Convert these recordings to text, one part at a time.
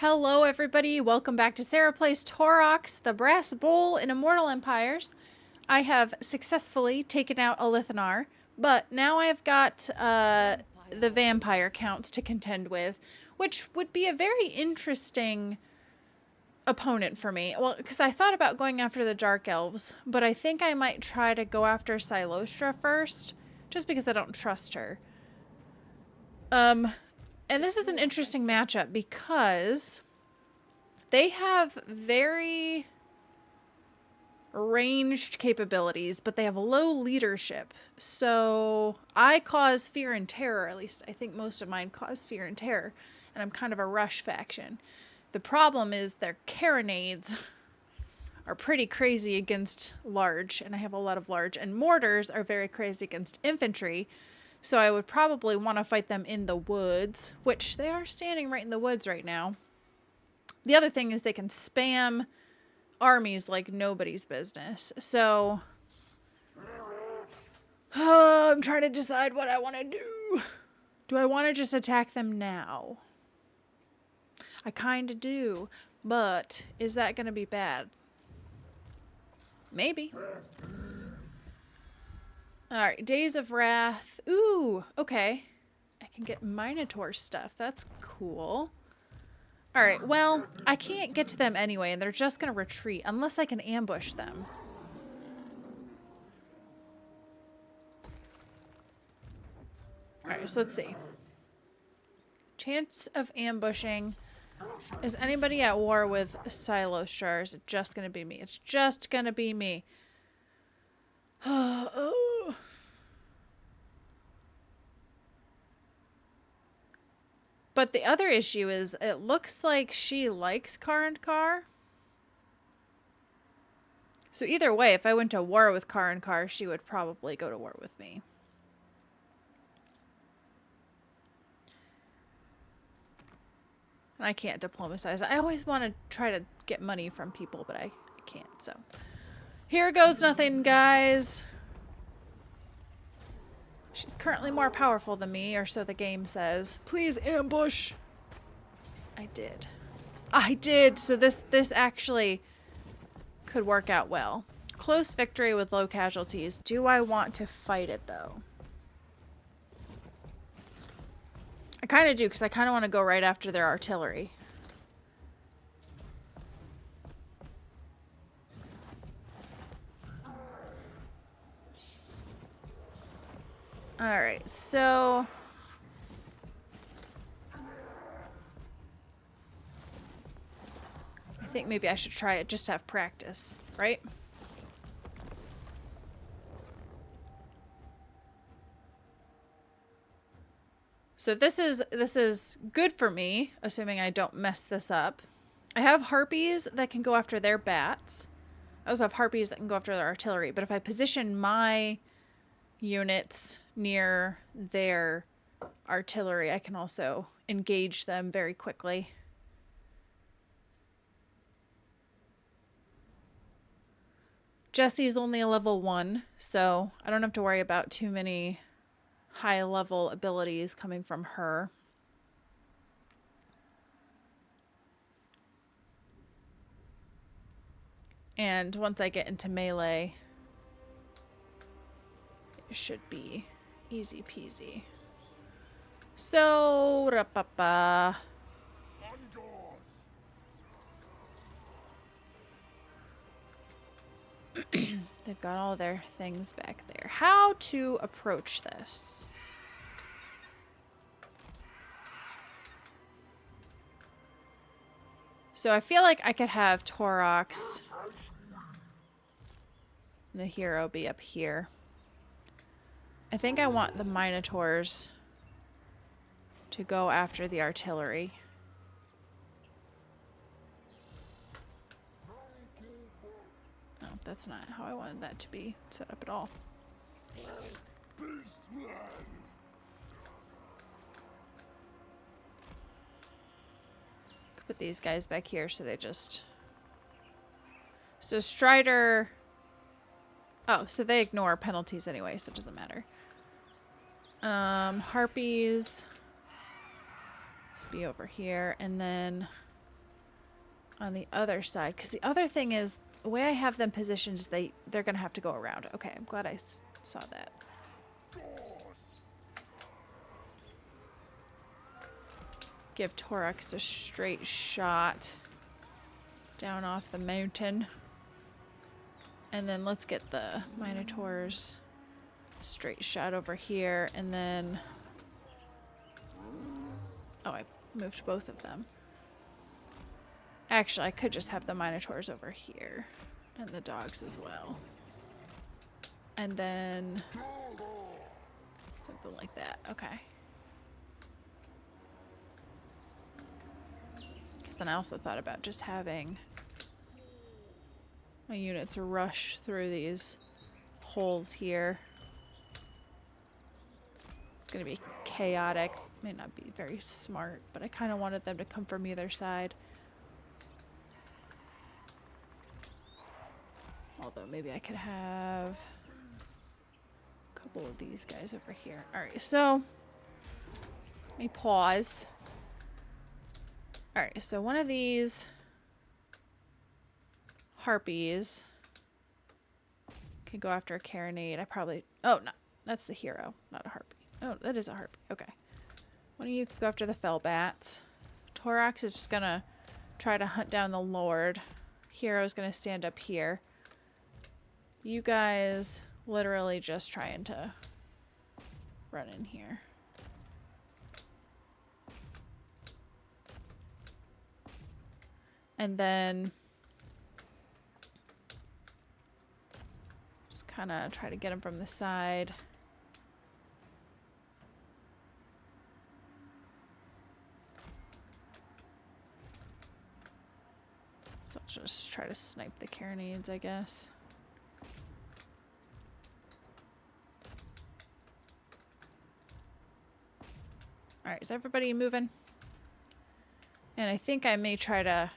Hello everybody, welcome back to Sarah Plays Taurox, the Brass Bull in Immortal Empires. I have successfully taken out Alith Anar, but now I've got the vampire count to contend with, which would be a very interesting opponent for me. Well, because I thought about going after the Dark Elves, but I think I might try to go after Cylostra first, just because I don't trust her. And this is an interesting matchup because they have very ranged capabilities, but they have low leadership. So I cause fear and terror, at least I think most of mine cause fear and terror, and I'm kind of a rush faction. The problem is their carronades are pretty crazy against large, and I have a lot of large, and mortars are very crazy against infantry. So I would probably want to fight them in the woods, which they are standing right in the woods right now. The other thing is they can spam armies like nobody's business. So I'm trying to decide what I want to do. Do I want to just attack them now? I kind of do, but is that going to be bad? Maybe. Alright, Days of Wrath. Ooh, okay. I can get Minotaur stuff. That's cool. Alright, well, I can't get to them anyway, and they're just going to retreat unless I can ambush them. Alright, so let's see. Chance of ambushing. Is anybody at war with Cylostra, or is it just going to be me? It's just going to be me. Oh. But the other issue is it looks like she likes Car. So either way, if I went to war with Car, she would probably go to war with me. And I can't diplomatize. I always want to try to get money from people, but I can't, so. Here goes nothing, guys. She's currently more powerful than me, or so the game says. Please ambush. I did. I did. So this actually could work out well. Close victory with low casualties. Do I want to fight it, though? I kind of do, because I kind of want to go right after their artillery. Alright, so I think maybe I should try it just to have practice, right? So this is good for me, assuming I don't mess this up. I have harpies that can go after their bats. I also have harpies that can go after their artillery, but if I position my units near their artillery, I can also engage them very quickly. Jessie's only a level 1, so I don't have to worry about too many high level abilities coming from her. And once I get into melee, it should be easy peasy. So, they've got all their things back there. How to approach this? So I feel like I could have Taurox and the hero be up here. I think I want the Minotaurs to go after the artillery. No, that's not how I wanted that to be set up at all. Put these guys back here so they just... So Strider... Oh, so they ignore penalties anyway, so it doesn't matter. Harpies. Let's be over here, and then on the other side. Because the other thing is, the way I have them positioned is they're going to have to go around. Okay, I'm glad I saw that. Give Taurox a straight shot down off the mountain. And then let's get the Minotaurs straight shot over here. And then... oh, I moved both of them. Actually, I could just have the Minotaurs over here. And the dogs as well. And then... something like that. Okay. Because then I also thought about just having my units rush through these holes here. It's going to be chaotic. May not be very smart, but I kind of wanted them to come from either side. Although maybe I could have a couple of these guys over here. Alright, so let me pause. Alright, so one of these harpies can go after a carronade. I probably... oh, no. That's the hero, not a harpy. Oh, that is a harpy. Okay. One of you could go after the fell bats. Taurox is just gonna try to hunt down the Lord. Hero's gonna stand up here. You guys literally just trying to run in here. And then just kind of try to get him from the side. So I'll just try to snipe the carronades, I guess. Alright, is everybody moving? And I think I may try to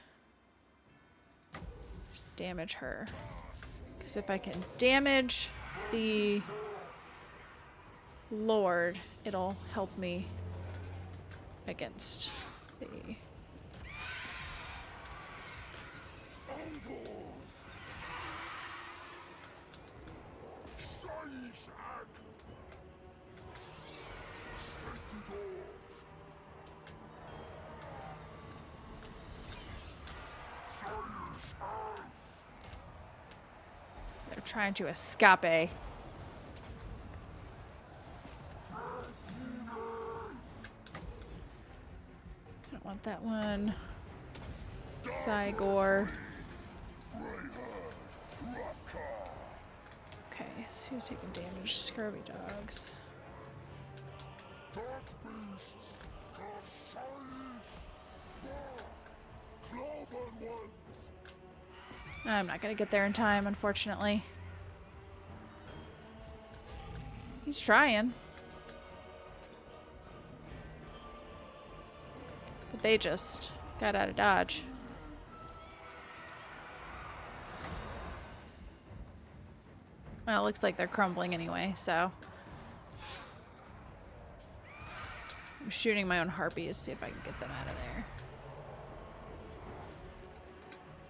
just damage her. Because if I can damage the Lord, it'll help me against the... They're trying to escape. I don't want that one. Cygor. Okay, so who's taking damage? Scurvy dogs. I'm not gonna get there in time, unfortunately. He's trying. But they just got out of dodge. Well, it looks like they're crumbling anyway, so. I'm shooting my own harpies to see if I can get them out of there.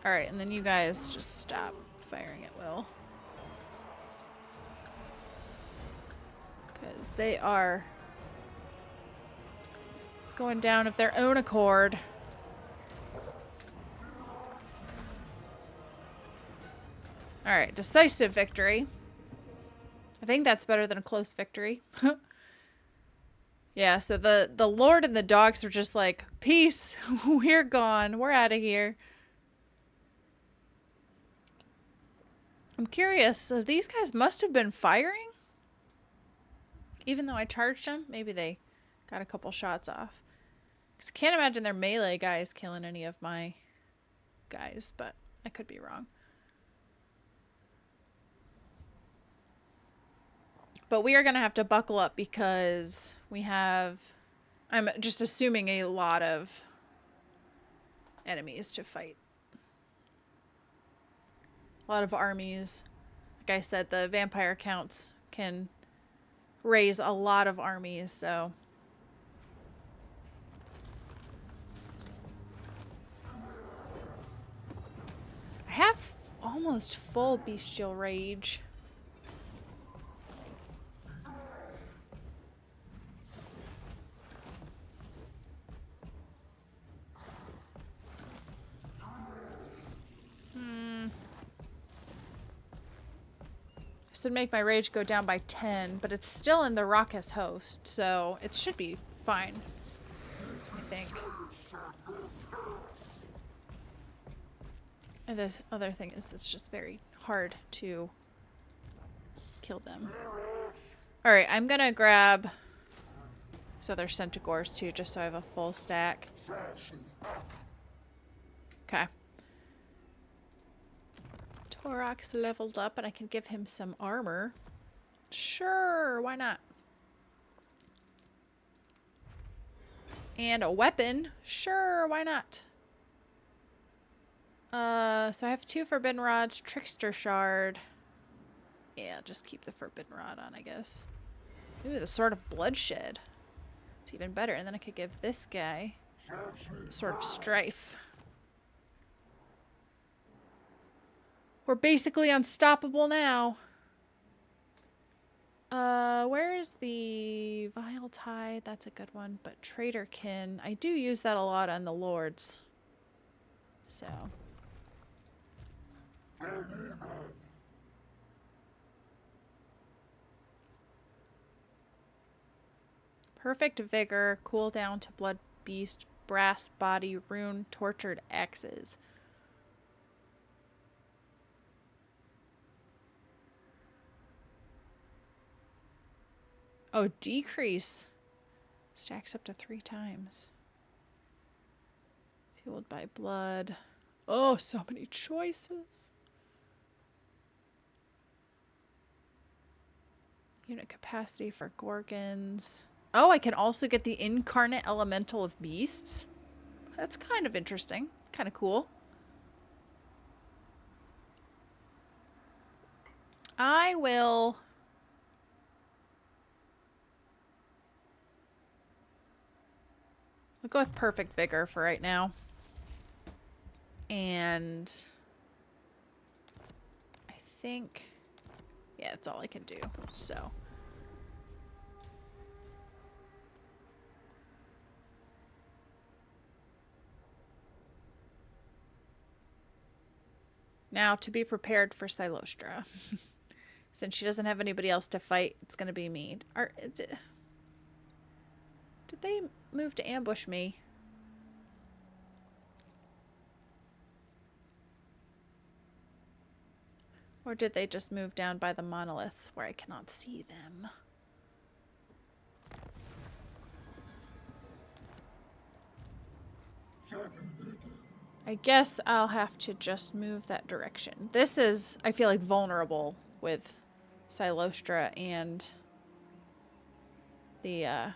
Alright, and then you guys just stop firing at will. Because they are going down of their own accord. Alright, decisive victory. I think that's better than a close victory. Yeah, so the Lord and the dogs were just like, peace, we're gone, we're out of here. I'm curious, so these guys must have been firing? Even though I charged them? Maybe they got a couple shots off. 'Cause I can't imagine their melee guys killing any of my guys, but I could be wrong. But we are going to have to buckle up because we have, I'm just assuming, a lot of enemies to fight. A lot of armies. Like I said, the vampire counts can raise a lot of armies, so. I have almost full bestial rage. This would make my rage go down by 10, but it's still in the raucous host, so it should be fine, I think. And the other thing is it's just very hard to kill them. Alright, I'm gonna grab these other Centigores too, just so I have a full stack. Okay. Taurox leveled up and I can give him some armor. Sure, why not? And a weapon. Sure, why not? So I have 2 Forbidden Rods, Trickster Shard. Yeah, just keep the Forbidden Rod on, I guess. Ooh, the Sword of Bloodshed. It's even better. And then I could give this guy the Sword of Strife. We're basically unstoppable now. Where's the Vile Tide? That's a good one. But Traitorkin, I do use that a lot on the Lords. So. Perfect Vigor, cooldown to Blood Beast, Brass Body, Rune, Tortured Axes. Oh, decrease. Stacks up to 3 times. Fueled by blood. Oh, so many choices. Unit capacity for Gorgons. Oh, I can also get the Incarnate Elemental of Beasts. That's kind of interesting. Kind of cool. I will... I'll go with Perfect Vigor for right now. And... I think... Yeah, that's all I can do. So... Now, to be prepared for Cylostra. Since she doesn't have anybody else to fight, it's going to be me. Did they move to ambush me? Or did they just move down by the monoliths where I cannot see them? I guess I'll have to just move that direction. This is, I feel like, vulnerable with Cylostra and the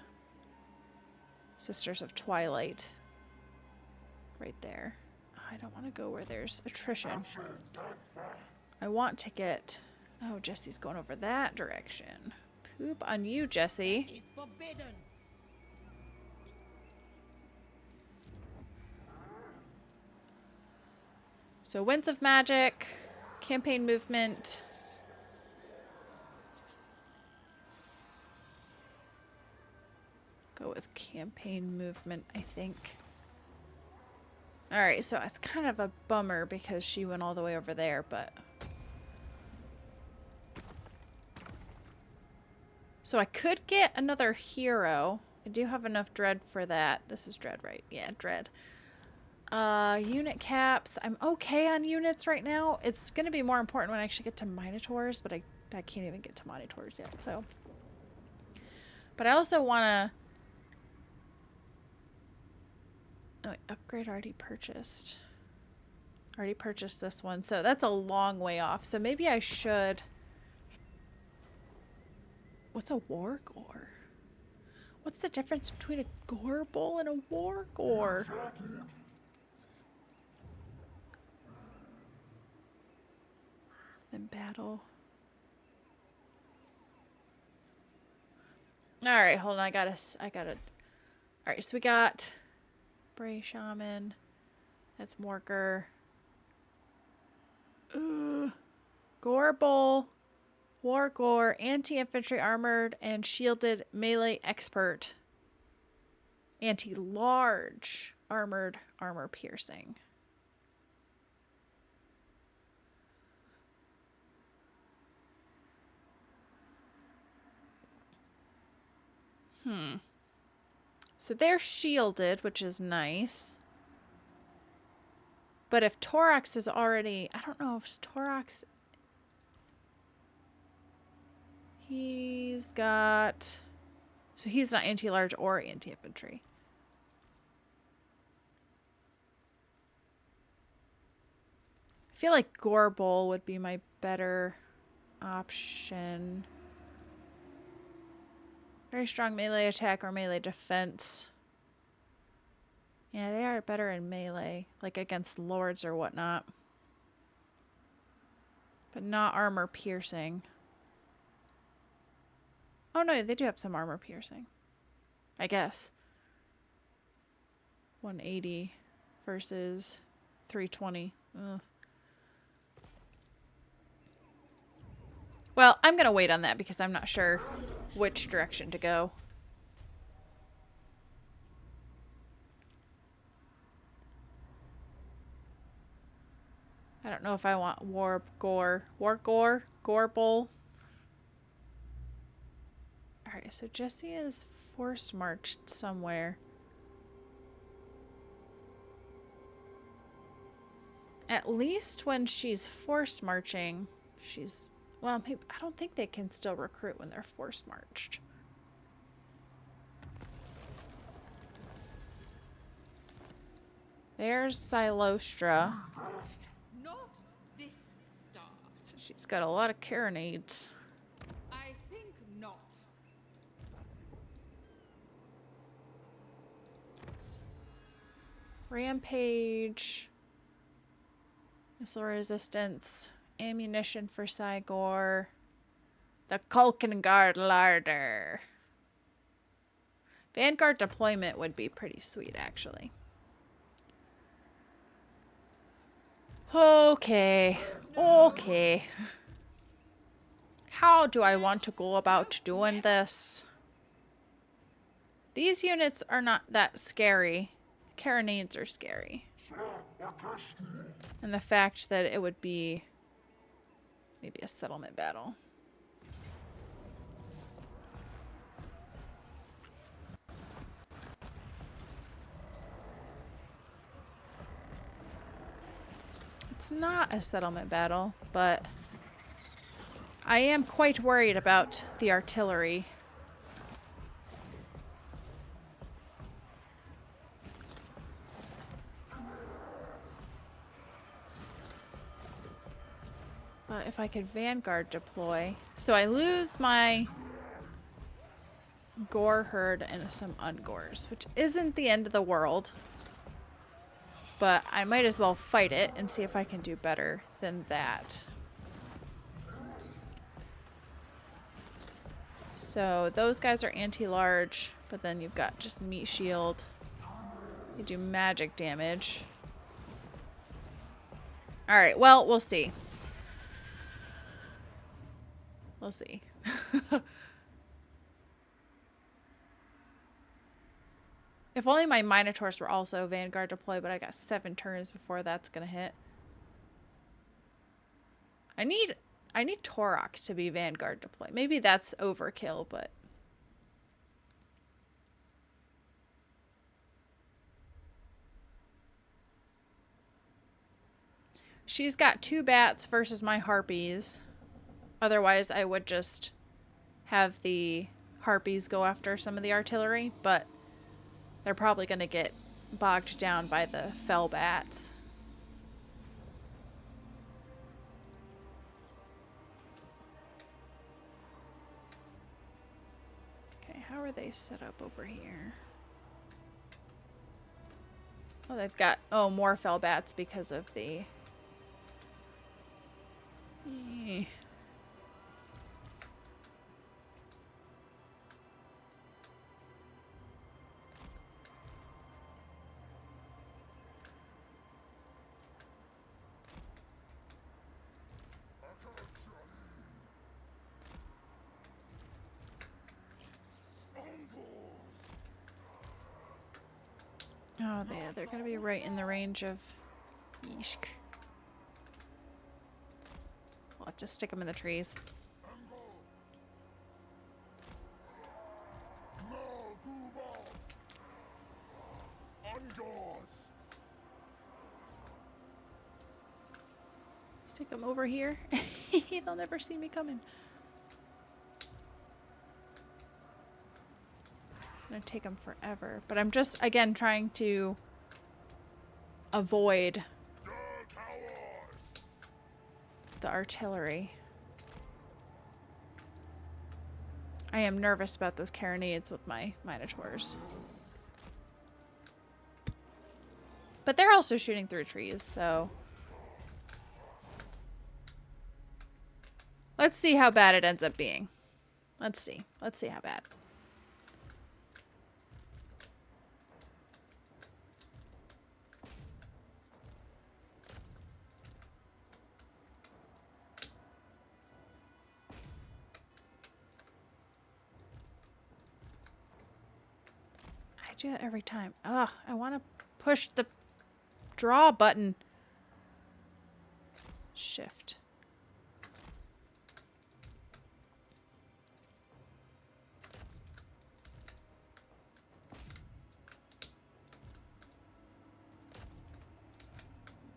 Sisters of Twilight. Right there. I don't want to go where there's attrition. I want to get... Oh, Jesse's going over that direction. Poop on you, Jesse. Is forbidden. So, Winds of Magic, campaign movement. Go with campaign movement, I think. Alright, so it's kind of a bummer because she went all the way over there, but... So I could get another hero. I do have enough dread for that. This is dread, right? Yeah, dread. Unit caps. I'm okay on units right now. It's going to be more important when I actually get to Minotaurs, but I can't even get to Minotaurs yet, so. But I also want to... Oh, wait, upgrade already purchased. Already purchased this one, so that's a long way off. So maybe I should... What's a war gore? What's the difference between a gore bull and a war gore? Then battle. All right, hold on. I gotta. All right, so we got Bray Shaman. That's Morker. Gore Bowl, War Gore, anti-infantry armored and shielded melee expert. Anti-large armored armor piercing. So they're shielded, which is nice. But if Taurox is already... I don't know if Taurox... He's got... So he's not anti-large or anti-infantry. I feel like Gore Bowl would be my better option. Very strong melee attack or melee defense. Yeah, they are better in melee, like against lords or whatnot. But not armor piercing. Oh no, they do have some armor piercing. I guess. 180 versus 320. Ugh. Well, I'm going to wait on that because I'm not sure which direction to go. I don't know if I want War Bowl. Alright, so Jessie is force marched somewhere. At least when she's force marching, she's... Well, maybe, I don't think they can still recruit when they're force marched. There's Cylostra. Not this start. So she's got a lot of carronades. I think not. Rampage. Missile resistance. Ammunition for Cygor. The Kulkengard Larder. Vanguard deployment would be pretty sweet, actually. Okay. Okay. How do I want to go about doing this? These units are not that scary. Carronades are scary. And the fact that it would be maybe a settlement battle. It's not a settlement battle, but I am quite worried about the artillery. But if I could Vanguard deploy. So I lose my Gore herd and some Ungores, which isn't the end of the world. But I might as well fight it and see if I can do better than that. So those guys are anti-large, but then you've got just meat shield. You do magic damage. Alright, well, we'll see. We'll see. If only my Minotaurs were also Vanguard deploy, but I got 7 turns before that's gonna hit. I need Taurox to be Vanguard deploy. Maybe that's overkill, but she's got 2 bats versus my harpies. Otherwise, I would just have the harpies go after some of the artillery, but they're probably going to get bogged down by the fell bats. Okay, how are they set up over here? Oh, they've got, oh, more fell bats because of the... Oh, they're gonna be right in the range of Yeeshk. We'll have to stick them in the trees. Stick them over here. They'll never see me coming. It's gonna take them forever. But I'm just, again, trying to avoid the artillery. I am nervous about those carronades with my minotaurs. But they're also shooting through trees, so... Let's see how bad it ends up being. Let's see. Let's see how bad. I do that every time. Ugh, I want to push the draw button. Shift.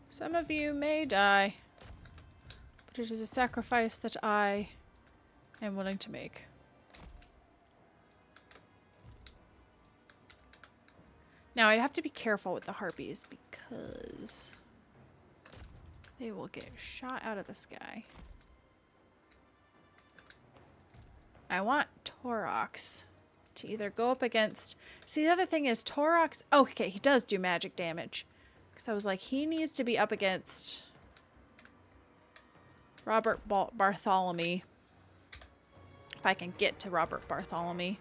Some of you may die, but it is a sacrifice that I am willing to make. Now, I'd have to be careful with the harpies because they will get shot out of the sky. I want Taurox to either go up against... See, the other thing is Taurox... Oh, okay, he does do magic damage. Because I was like, he needs to be up against Robert Bartholomew. If I can get to Robert Bartholomew.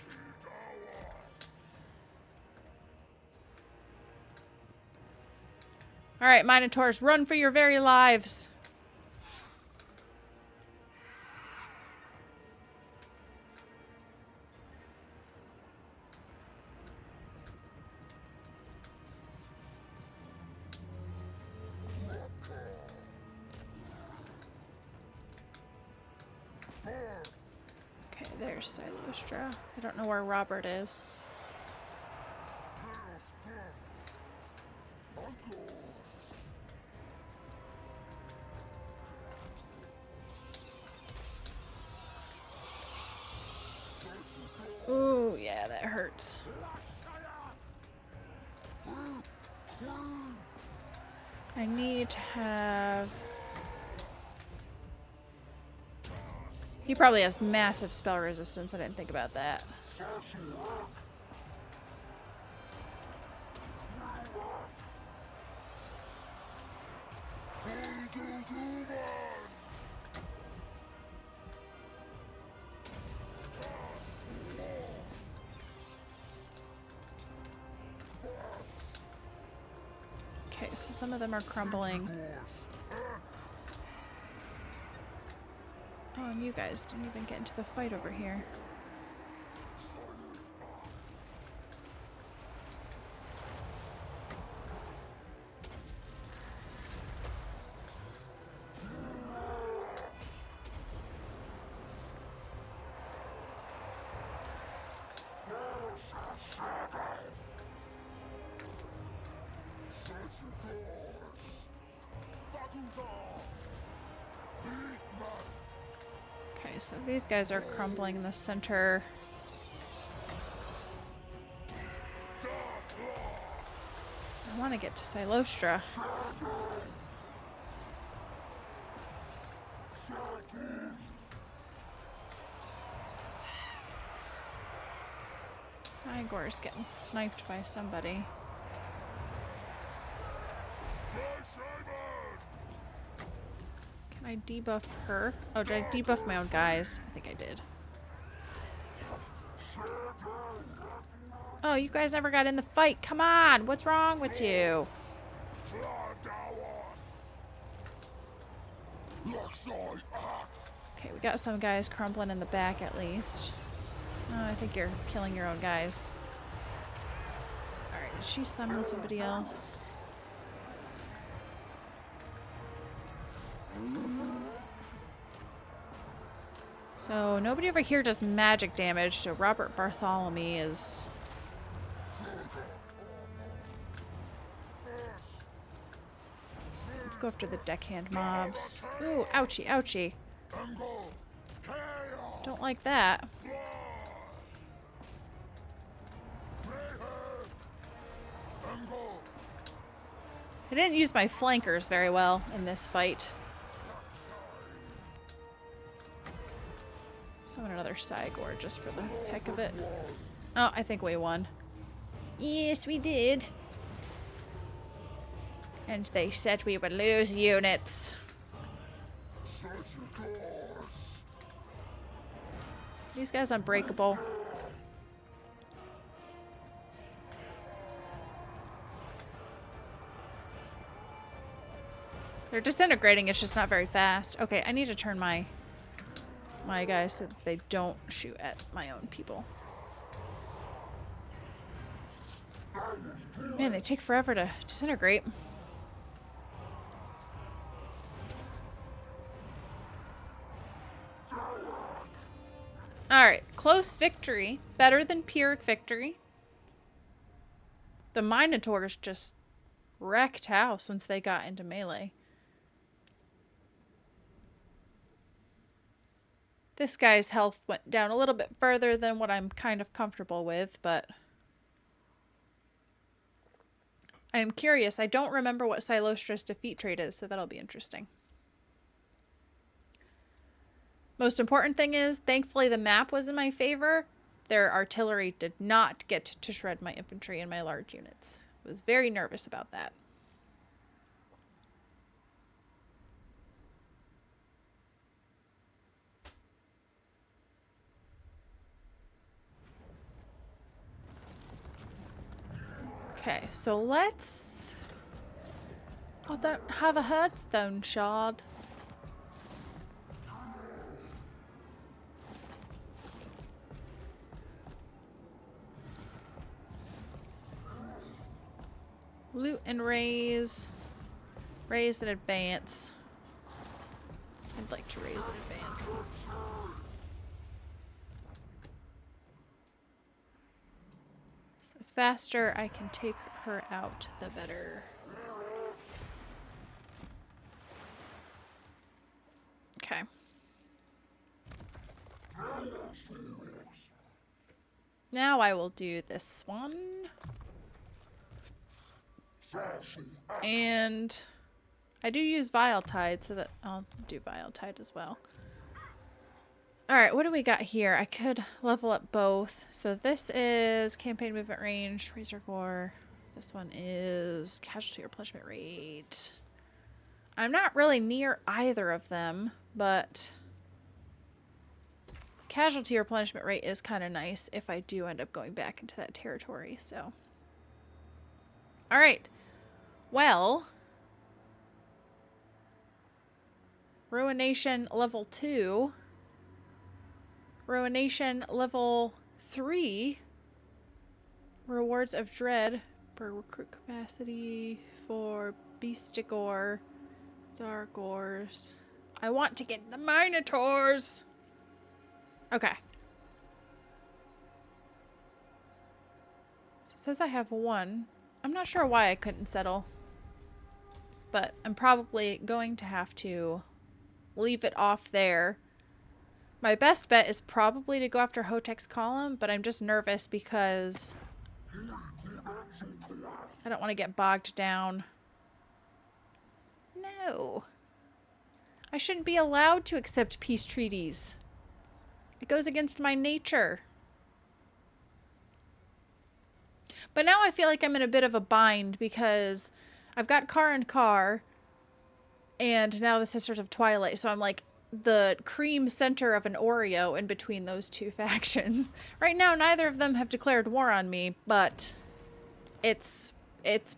Alright, Minotaurs, run for your very lives. Okay, there's Cylostra. I don't know where Robert is. Ooh, yeah, that hurts. I need to have... He probably has massive spell resistance. I didn't think about that. Okay, so some of them are crumbling. Oh, and you guys didn't even get into the fight over here. Okay, so these guys are crumbling in the center. I want to get to Cylostra. Cygor's getting sniped by somebody. Can I debuff her? Oh, did I debuff my own guys? I think I did. Oh, you guys never got in the fight. Come on. What's wrong with you? Okay, we got some guys crumbling in the back at least. Oh, I think you're killing your own guys. Alright, Did she summon somebody else? So nobody over here does magic damage, so Robert Bartholomew is... Let's go after the deckhand mobs. Ooh, ouchie, ouchie. Don't like that. I didn't use my flankers very well in this fight. Summon another Cygor just for the heck of it. Oh, I think we won. Yes, we did. And they said we would lose units. These guys unbreakable. They're disintegrating, it's just not very fast. Okay, I need to turn my guys so that they don't shoot at my own people. Man, they take forever to disintegrate. Alright, close victory. Better than Pyrrhic victory. The Minotaurs just wrecked house once they got into melee. This guy's health went down a little bit further than what I'm kind of comfortable with, but I am curious. I don't remember what Cylostra's defeat trait is, so that'll be interesting. Most important thing is, thankfully the map was in my favor. Their artillery did not get to shred my infantry and my large units. I was very nervous about that. Okay, so let's I don't have a hearthstone shard. Loot and raise. Raise and advance. I'd like to raise and advance. So faster I can take her out, the better. Okay. Now I will do this one. And I do use Vile Tide, so that I'll do Vile Tide as well. Alright, what do we got here? I could level up both. So this is campaign movement range, Razor Gore. This one is casualty replenishment rate. I'm not really near either of them, but casualty replenishment rate is kind of nice if I do end up going back into that territory, so. Alright. Well, Ruination level 2, Ruination level 3, Rewards of Dread for recruit capacity for Beastigore, Zargors. I want to get the Minotaurs! Okay. So it says I have one. I'm not sure why I couldn't settle. But I'm probably going to have to leave it off there. My best bet is probably to go after Hotek's column, but I'm just nervous because I don't want to get bogged down. No. I shouldn't be allowed to accept peace treaties. It goes against my nature. But now I feel like I'm in a bit of a bind because I've got Car and Car, and now the Sisters of Twilight, so I'm like the cream center of an Oreo in between those two factions. Right now, neither of them have declared war on me, but it's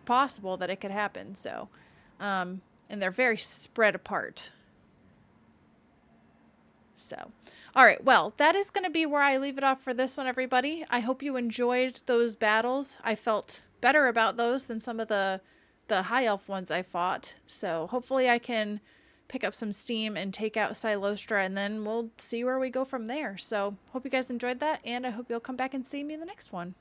possible that it could happen, so. And they're very spread apart. So. Alright, well, that is going to be where I leave it off for this one, everybody. I hope you enjoyed those battles. I felt better about those than some of the high elf ones I fought. So hopefully I can pick up some steam and take out Cylostra, and then we'll see where we go from there. So hope you guys enjoyed that, and I hope you'll come back and see me in the next one.